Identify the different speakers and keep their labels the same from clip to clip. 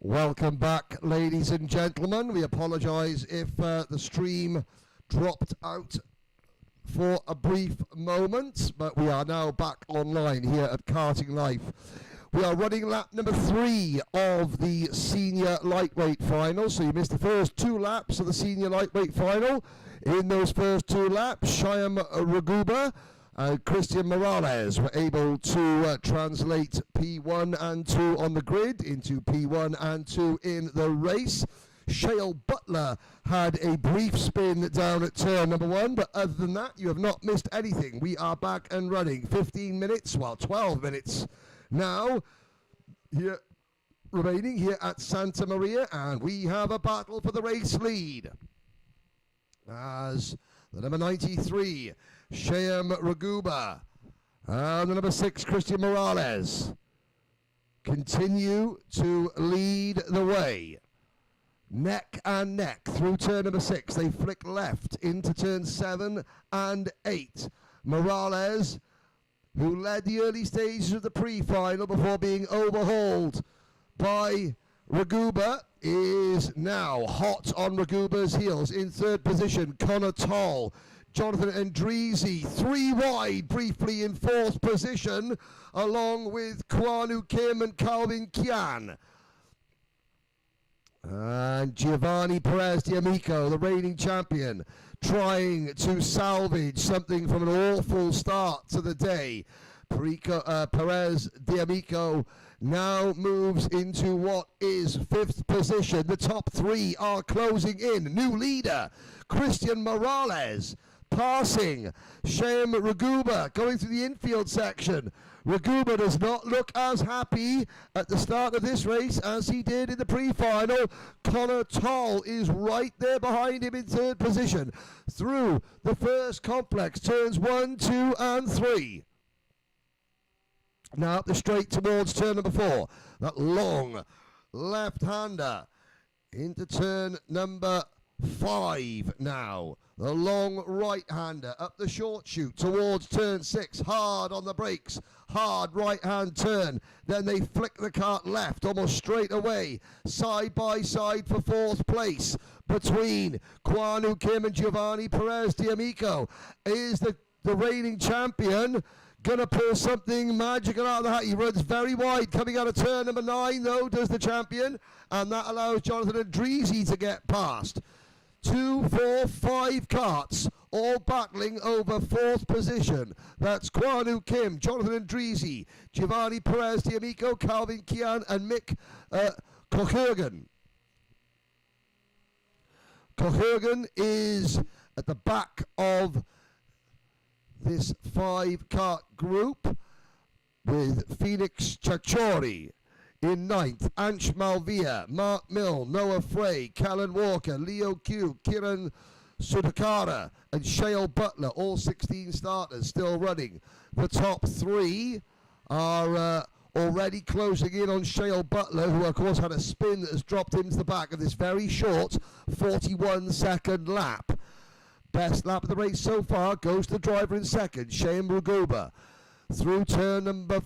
Speaker 1: Welcome back, ladies and gentlemen. We apologize if the stream dropped out for a brief moment, but we are now back online here at Karting Life. We are running lap number 3 of the senior lightweight final. So you missed the first 2 laps of the senior lightweight final. In those first 2 laps, Shyam Raguba and Christian Morales were able to translate P1 and 2 on the grid into P1 and 2 in the race. Shale Butler had a brief spin down at turn number 1, but other than that, you have not missed anything. We are back and running. 15 minutes, well, 12 minutes now here remaining here at Santa Maria, and we have a battle for the race lead as the number 93 Shyam Raguba and the number 6 Christian Morales continue to lead the way. Neck and neck through turn number 6. They flick left into turn 7 and 8. Morales, who led the early stages of the pre-final before being overhauled by Raguba, is now hot on Raguba's heels. In third position, Connor Toll. Jonathan Andrisi, 3 wide, briefly in 4th position, along with Kwanu Kim and Calvin Kian. And Giovanni Perez D'Amico, the reigning champion, trying to salvage something from an awful start to the day. Perez D'Amico now moves into what is 5th position. The top 3 are closing in. New leader, Christian Morales, passing Shyam Raguba, going through the infield section. Raguba does not look as happy at the start of this race as he did in the pre-final. Connor Toll is right there behind him in 3rd position through the first complex, turns 1, 2, and 3. Now up the straight towards turn number 4. That long left-hander into turn number 5 now. The long right-hander up the short chute towards turn 6. Hard on the brakes. Hard right-hand turn. Then they flick the kart left almost straight away. Side by side for 4th place between Kwanu Kim and Giovanni Perez D'Amico. Is the reigning champion gonna pull something magical out of the hat? He runs very wide coming out of turn number 9 though, does the champion, and that allows Jonathan Andrisi to get past. 2, 4, 5 karts all battling over 4th position. That's Kwanu Kim, Jonathan Andrisi, Giovanni Perez D'Amico, Calvin Kian, and Mick Kochergen. Kochergen is at the back of this 5-kart group with Phoenix Chachori in 9th, Ansh Malvia, Mark Mill, Noah Frey, Callan Walker, Leo Q, Kiran Sudakara, and Shale Butler, all 16 starters still running. The top 3 are already closing in on Shale Butler, who of course had a spin that has dropped him to the back of this very short 41-second lap. Best lap of the race so far goes to the driver in 2nd, Shyam Raguba, through turn number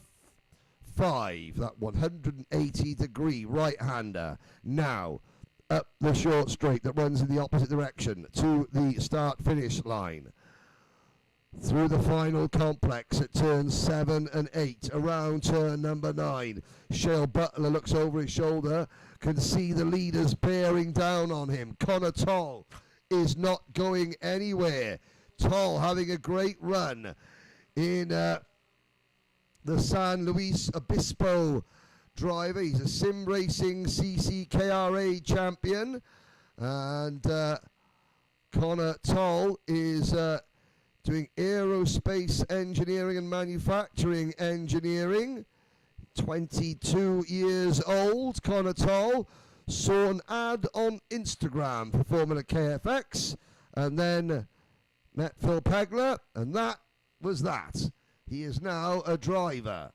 Speaker 1: 5, that 180-degree right-hander. Now up the short straight that runs in the opposite direction to the start-finish line. Through the final complex at turns 7 and 8, around turn number 9. Shale Butler looks over his shoulder, can see the leaders bearing down on him. Connor Toll is not going anywhere. Toll having a great run in the San Luis Obispo driver. He's a sim racing CCKRA champion, and Connor Toll is doing aerospace engineering and manufacturing engineering. 22 years old, Connor Toll. Saw an ad on Instagram for Formula KFX, and then met Phil Pegler, and that was that. He is now a driver.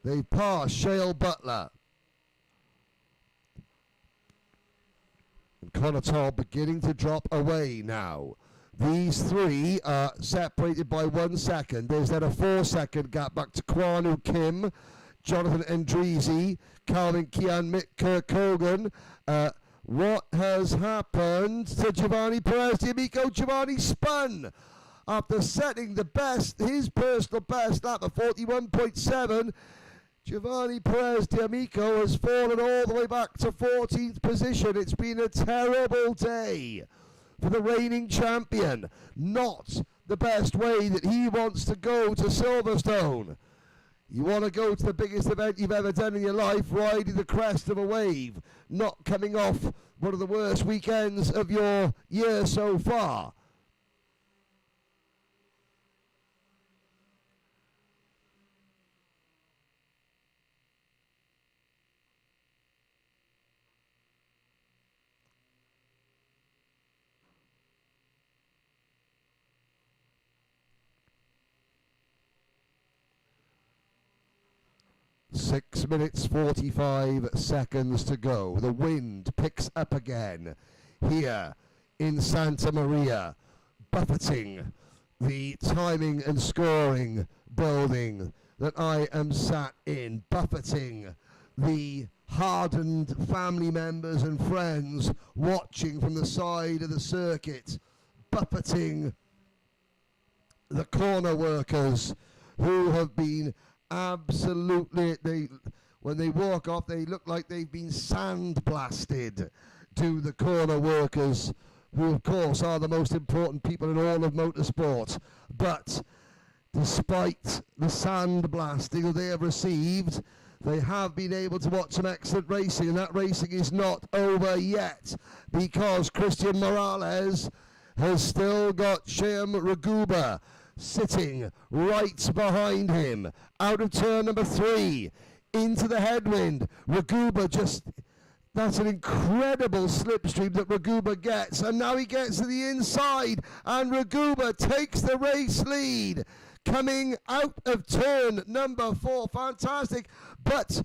Speaker 1: They've passed Shale Butler. And Connor Toll beginning to drop away now. These 3 are separated by 1 second. There's then a 4-second gap back to Kwanu Kim, Jonathan Endrizi, Calvin Kian, Mick Kirkhogan. What has happened to Giovanni Perez D'Amico? Giovanni spun after setting the best, his personal best lap of 41.7. Giovanni Perez D'Amico has fallen all the way back to 14th position. It's been a terrible day for the reigning champion. Not the best way that he wants to go to Silverstone. You want to go to the biggest event you've ever done in your life, riding the crest of a wave, not coming off one of the worst weekends of your year so far. Six minutes 45 seconds to go. The wind picks up again here in Santa Maria, buffeting the timing and scoring building that I am sat in, buffeting the hardened family members and friends watching from the side of the circuit, buffeting the corner workers who have been absolutely, when they walk off, they look like they've been sandblasted to the corner workers, who of course are the most important people in all of motorsport. But despite the sandblasting that they have received, they have been able to watch some excellent racing, and that racing is not over yet, because Christian Morales has still got Shyam Raguba sitting right behind him, out of turn number 3, into the headwind. Raguba that's an incredible slipstream that Raguba gets, and now he gets to the inside, and Raguba takes the race lead, coming out of turn number 4, fantastic, but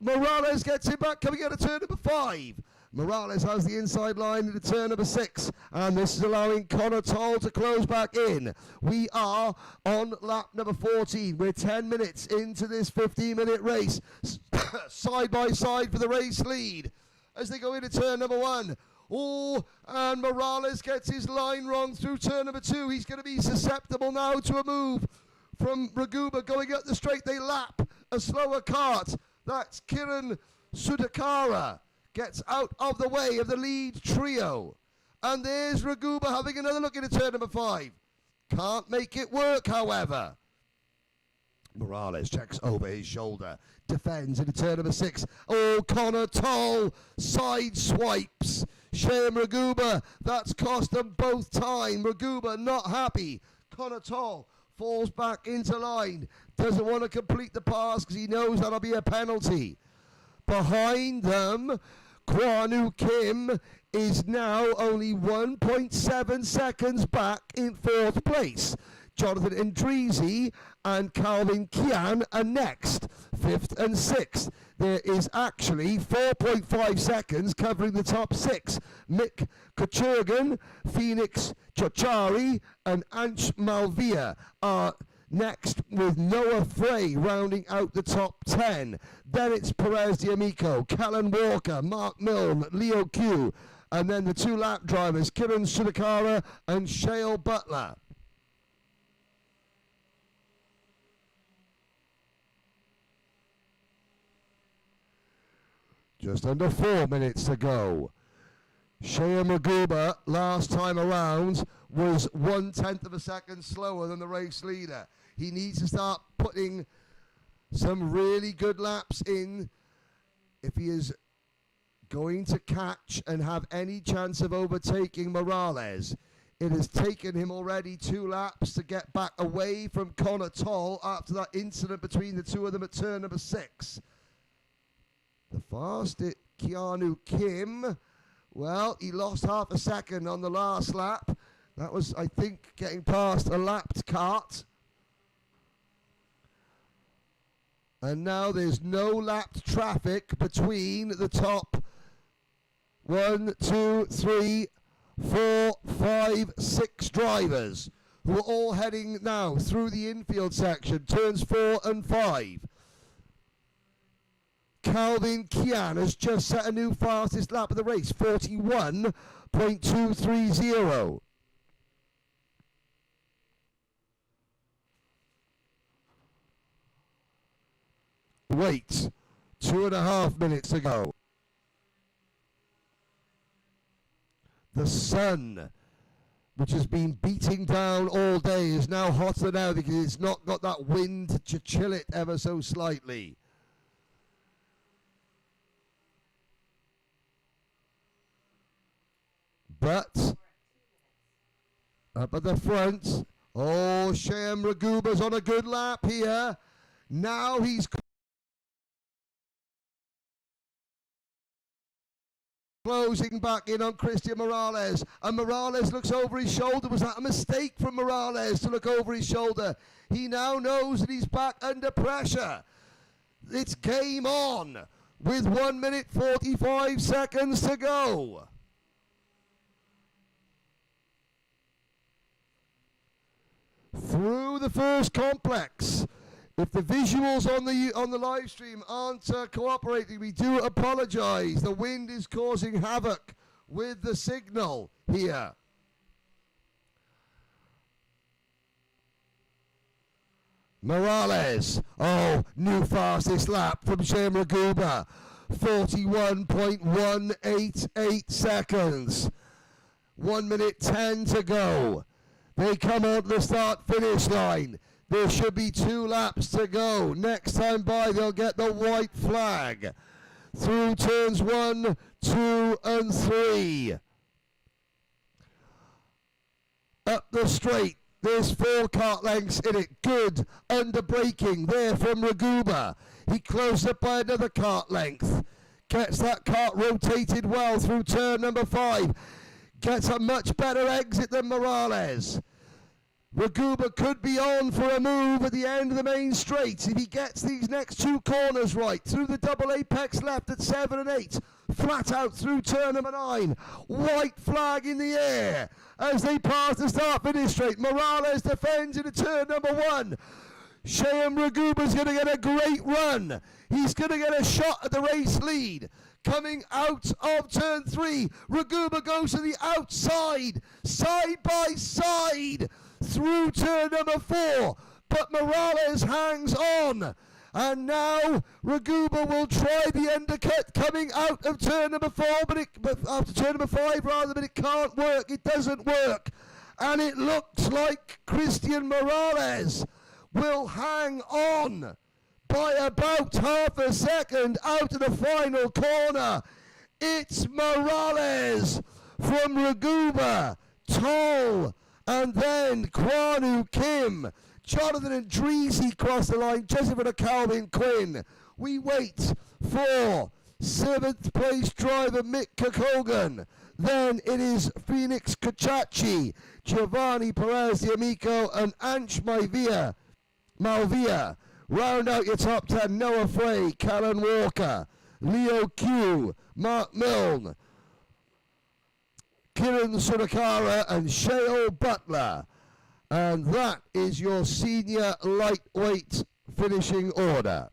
Speaker 1: Morales gets him back, coming out of turn number 5. Morales has the inside line into turn number 6, and this is allowing Connor Toll to close back in. We are on lap number 14. We're 10 minutes into this 15-minute race, side by side for the race lead as they go into turn number 1. Oh, and Morales gets his line wrong through turn number 2. He's going to be susceptible now to a move from Raguba going up the straight. They lap a slower kart. That's Kiran Sudakara. Gets out of the way of the lead trio. And there's Raguba having another look into turn number 5. Can't make it work, however. Morales checks over his shoulder. Defends into turn number 6. Oh, Connor Toll side swipes Shyam Raguba. That's cost them both time. Raguba not happy. Connor Toll falls back into line. Doesn't want to complete the pass because he knows that'll be a penalty. Behind them, Kwanu Kim is now only 1.7 seconds back in 4th place. Jonathan Endrizi and Calvin Kian are next, 5th and 6th. There is actually 4.5 seconds covering the top 6. Mick Kuchergan, Phoenix Chachari and Ansh Malvia are next, with Noah Frey rounding out the top 10. Then it's Perez D'Amico, Callan Walker, Mark Milne, Leo Q, and then the 2 lap drivers, Kiran Sudakara and Shale Butler. Just under 4 minutes to go. Shyam Raguba last time around was 1/10 of a second slower than the race leader. He needs to start putting some really good laps in if he is going to catch and have any chance of overtaking Morales. It has taken him already 2 laps to get back away from Connor Toll after that incident between the two of them at turn number 6. The fastest, Keanu Kim, well, he lost half a second on the last lap. That was, I think, getting past a lapped kart. And now there's no lapped traffic between the top 1, 2, 3, 4, 5, 6 drivers, who are all heading now through the infield section, turns 4 and 5. Calvin Kian has just set a new fastest lap of the race, 41.230. Wait, 2.5 minutes ago. The sun, which has been beating down all day, is now hotter now because it's not got that wind to chill it ever so slightly. But up at the front, oh, Shem Raguba's on a good lap here. Now he's closing back in on Christian Morales, and Morales looks over his shoulder. Was that a mistake from Morales to look over his shoulder? He now knows that he's back under pressure. It's game on with 1 minute 45 seconds to go. Through the first complex. If the visuals on the live stream aren't cooperating, we do apologize. The wind is causing havoc with the signal here. Morales, oh, new fastest lap from Shem Raguba, 41.188 seconds. 1 minute 10 to go. They come on the start-finish line. There should be 2 laps to go. Next time by, they'll get the white flag. Through turns 1, 2, and 3. Up the straight. There's 4 kart lengths in it. Good under braking there from Raguba. He closed up by another kart length. Gets that kart rotated well through turn number 5. Gets a much better exit than Morales. Raguba could be on for a move at the end of the main straight if he gets these next 2 corners right. Through the double apex left at 7 and 8. Flat out through turn number 9. White flag in the air as they pass the start-finish straight. Morales defends into turn number 1. Shem Raguba's going to get a great run. He's going to get a shot at the race lead. Coming out of turn 3, Raguba goes to the outside, side by side, through turn number 4, but Morales hangs on. And now Raguba will try the undercut coming out of turn number 4, but after turn number 5 rather, but it can't work. It doesn't work. And it looks like Christian Morales will hang on by about half a second out of the final corner. It's Morales from Raguba, Toll, and then Kwanu Kim. Jonathan Andreesi crossed the line just in front of Calvin Quinn. We wait for 7th place driver Mick Kokogan. Then it is Phoenix Kachachi, Giovanni Perez D'Amico, and Ansh Malvia. Round out your top 10, Noah Frey, Callan Walker, Leo Q, Mark Milne, Kiran Surakara, and Shael Butler. And that is your senior lightweight finishing order.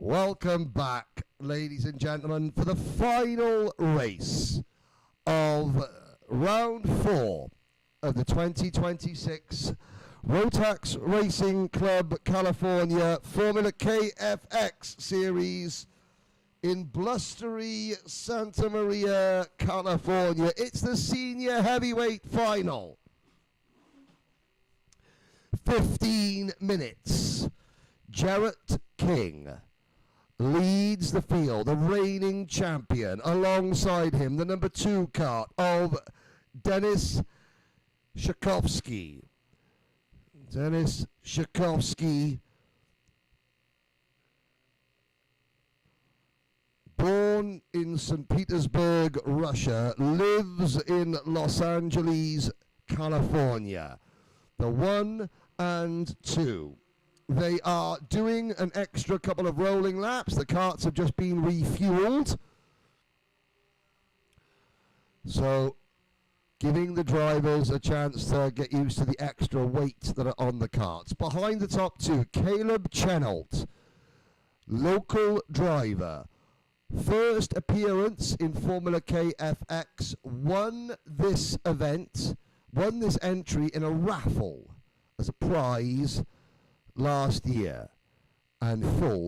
Speaker 1: Welcome back, ladies and gentlemen, for the final race of round 4 of the 2026 Rotax Racing Club California Formula KFX Series in blustery Santa Maria, California. It's the senior heavyweight final. 15 minutes. Jarrett King leads the field, the reigning champion. Alongside him, the number 2 kart of Dennis Shakovsky. Dennis Shakovsky, born in St. Petersburg, Russia, lives in Los Angeles, California. The 1 and 2. They are doing an extra couple of rolling laps. The karts have just been refueled. So, giving the drivers a chance to get used to the extra weight that are on the karts. Behind the top 2, Caleb Chenault, local driver. First appearance in Formula KFX, won this event, won this entry in a raffle as a prize last year, and full